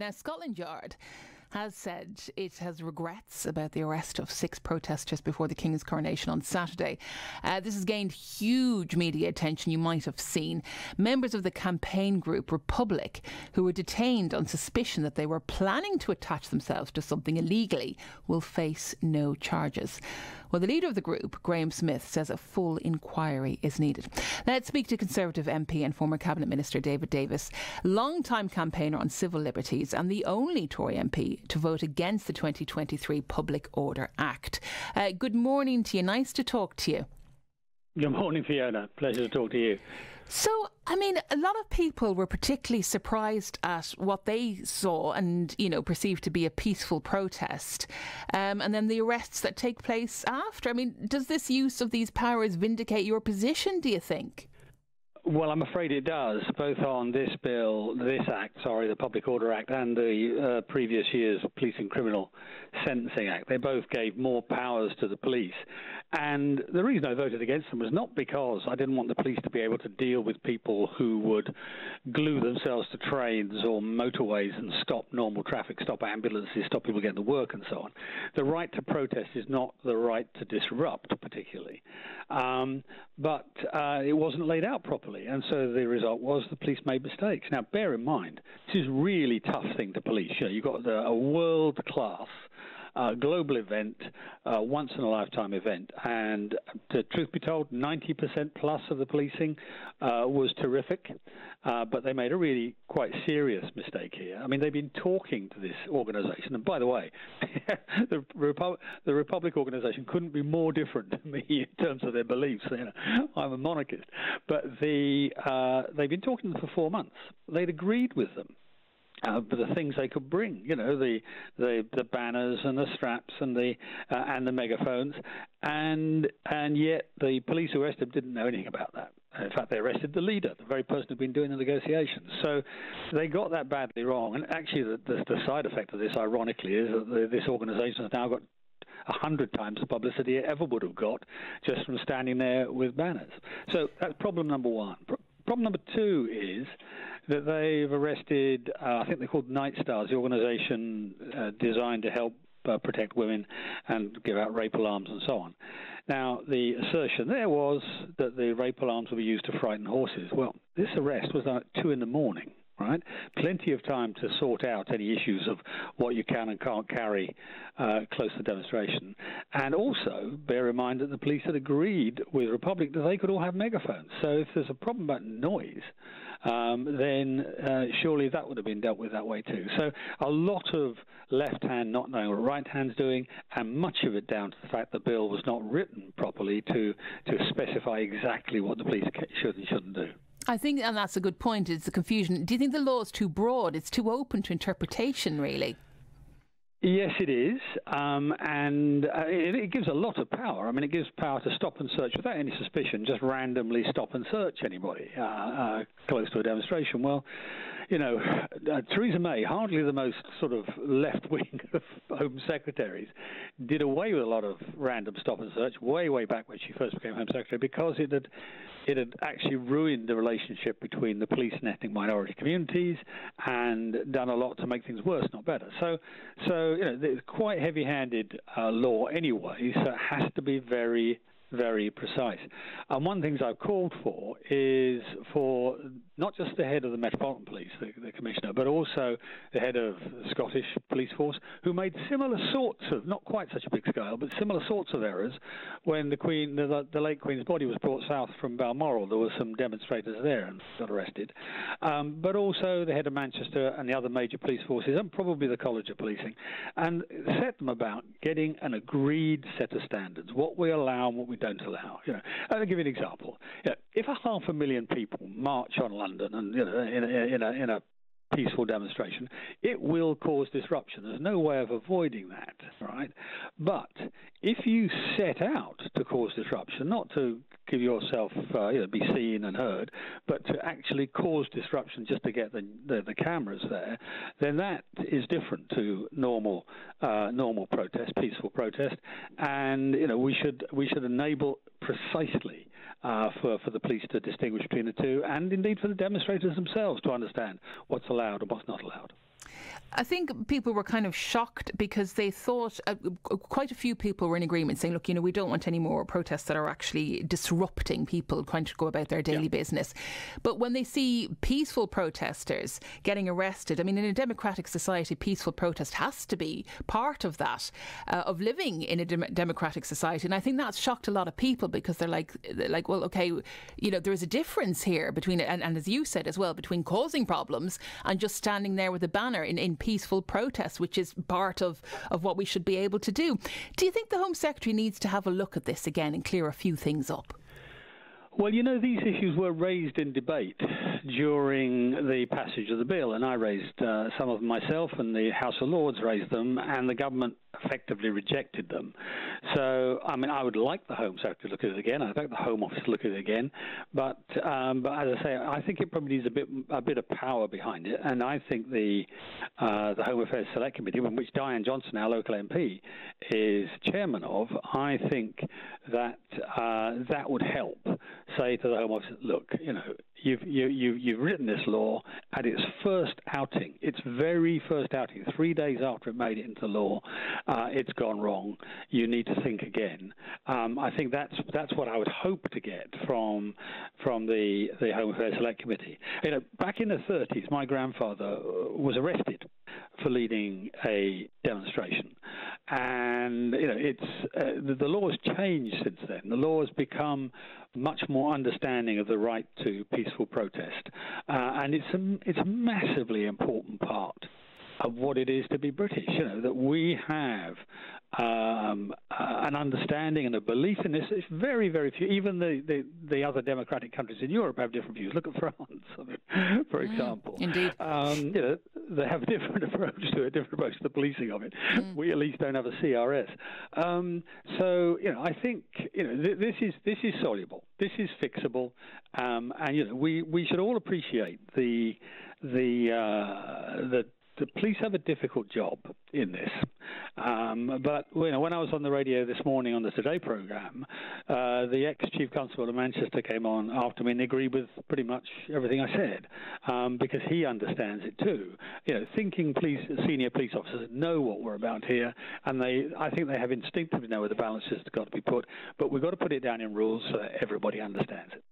Now, Scotland Yard has said it has regrets about the arrest of 6 protesters before the King's coronation on Saturday. This has gained huge media attention, you might have seen. Members of the campaign group Republic, who were detained on suspicion that they were planning to attach themselves to something illegally, will face no charges. Well, the leader of the group, Graham Smith, says a full inquiry is needed. Let's speak to Conservative MP and former Cabinet Minister David Davis, long-time campaigner on civil liberties and the only Tory MP to vote against the 2023 Public Order Act. Good morning to you. Nice to talk to you. Good morning, Fiona. Pleasure to talk to you. So, I mean, a lot of people were particularly surprised at what they saw and, perceived to be a peaceful protest, and then the arrests that take place after. I mean, does this use of these powers vindicate your position, do you think? Well, I'm afraid it does, both on this bill, the Public Order Act, and the previous year's Police and Criminal Sentencing Act. They both gave more powers to the police. And the reason I voted against them was not because I didn't want the police to be able to deal with people who would glue themselves to trains or motorways and stop normal traffic, stop ambulances, stop people getting to work and so on. The right to protest is not the right to disrupt, particularly. But it wasn't laid out properly. And so the result was the police made mistakes. Now, bear in mind, this is a really tough thing to police. You've got a world-class global event, once-in-a-lifetime event. And the truth be told, 90% plus of the policing was terrific, but they made a really quite serious mistake here. I mean, they've been talking to this organisation. And by the way, the Republic organisation couldn't be more different to me in terms of their beliefs. I'm a monarchist. But they've been talking to them for 4 months. They'd agreed with them. But the things they could bring, the banners and the straps and the megaphones, and yet the police who arrested them didn't know anything about that. In fact, they arrested the leader, the very person who'd been doing the negotiations. So they got that badly wrong. And actually, the side effect of this, ironically, is that this organisation has now got 100 times the publicity it ever would have got just from standing there with banners. So that's problem number one. Problem number two is that they've arrested, I think they're called Night Stars, the organisation designed to help protect women and give out rape alarms and so on. Now, the assertion there was that the rape alarms would be used to frighten horses. Well, this arrest was done at 2 a.m, right? Plenty of time to sort out any issues of what you can and can't carry close to demonstration. And also, bear in mind that the police had agreed with Republic that they could all have megaphones. So if there's a problem about noise, then surely that would have been dealt with that way too. So a lot of left hand not knowing what right hand's doing, and much of it down to the fact the bill was not written properly to specify exactly what the police should and shouldn't do. I think, and that's a good point, it's the confusion. Do you think the law is too broad? It's too open to interpretation, really? Yes, it is, and it gives a lot of power. I mean, it gives power to stop and search without any suspicion, just randomly stop and search anybody close to a demonstration. Well, Theresa May, hardly the most sort of left-wing of Home Secretaries, did away with a lot of random stop and search way back when she first became Home Secretary, because it had actually ruined the relationship between the police and ethnic minority communities and done a lot to make things worse, not better. So it's quite heavy-handed law anyway, so it has to be very, very precise. And one of the things I've called for is for not just the head of the Metropolitan Police, the Commissioner, but also the head of the Scottish Police Force, who made similar sorts of, not quite such a big scale, but similar sorts of errors when the late Queen's body was brought south from Balmoral. There were some demonstrators there and got arrested. But also the head of Manchester and the other major police forces, and probably the College of Policing, and set them about getting an agreed set of standards, what we allow and what we don't allow. I'll give you an example. If 500,000 people march on London and in a peaceful demonstration, it will cause disruption. There's no way of avoiding that, right? But if you set out to cause disruption, not to give yourself be seen and heard, but to actually cause disruption just to get the cameras there, then that is different to normal protest, peaceful protest, and we should enable precisely for the police to distinguish between the two, and indeed for the demonstrators themselves to understand what's allowed and what's not allowed. I think people were kind of shocked because they thought quite a few people were in agreement saying, look, we don't want any more protests that are actually disrupting people trying to go about their daily business. But when they see peaceful protesters getting arrested, I mean, in a democratic society, peaceful protest has to be part of that, of living in a democratic society. And I think that's shocked a lot of people because they're like, well, okay, there is a difference here between, and as you said as well, between causing problems and just standing there with a banner in peaceful protest, which is part of what we should be able to do. Do you think the Home Secretary needs to have a look at this again and clear a few things up? Well, these issues were raised in debate during the passage of the bill, and I raised some of them myself, and the House of Lords raised them, and the government effectively rejected them. So, I mean, I would like the Home Secretary to look at it again. I'd like the Home Office to look at it again. But as I say, I think it probably needs a bit of power behind it, and I think the Home Affairs Select Committee, which Diane Johnson, our local MP, is chairman of, I think that that would help. Say to the Home Office, look, you've written this law at its first outing, its very first outing, 3 days after it made it into law, it's gone wrong. You need to think again. I think that's what I would hope to get from the Home Affairs Select Committee. Back in the 30s, my grandfather was arrested for leading a demonstration, and the law has changed since then. The law has become much more understanding of the right to peaceful protest, and it's a massively important part of what it is to be British. That we have an understanding and a belief in this. It's very, very few. Even the other democratic countries in Europe have different views. Look at France, for example. Indeed. They have a different approach to the policing of it. We at least don't have a CRS. So I think this is soluble. This is fixable, and we should all appreciate the police have a difficult job in this. But when I was on the radio this morning on the Today programme, the ex-Chief Constable of Manchester came on after me and agreed with pretty much everything I said, because he understands it too. Thinking senior police officers know what we're about here, and I think they have instinctively know where the balance has got to be put, but we've got to put it down in rules so that everybody understands it.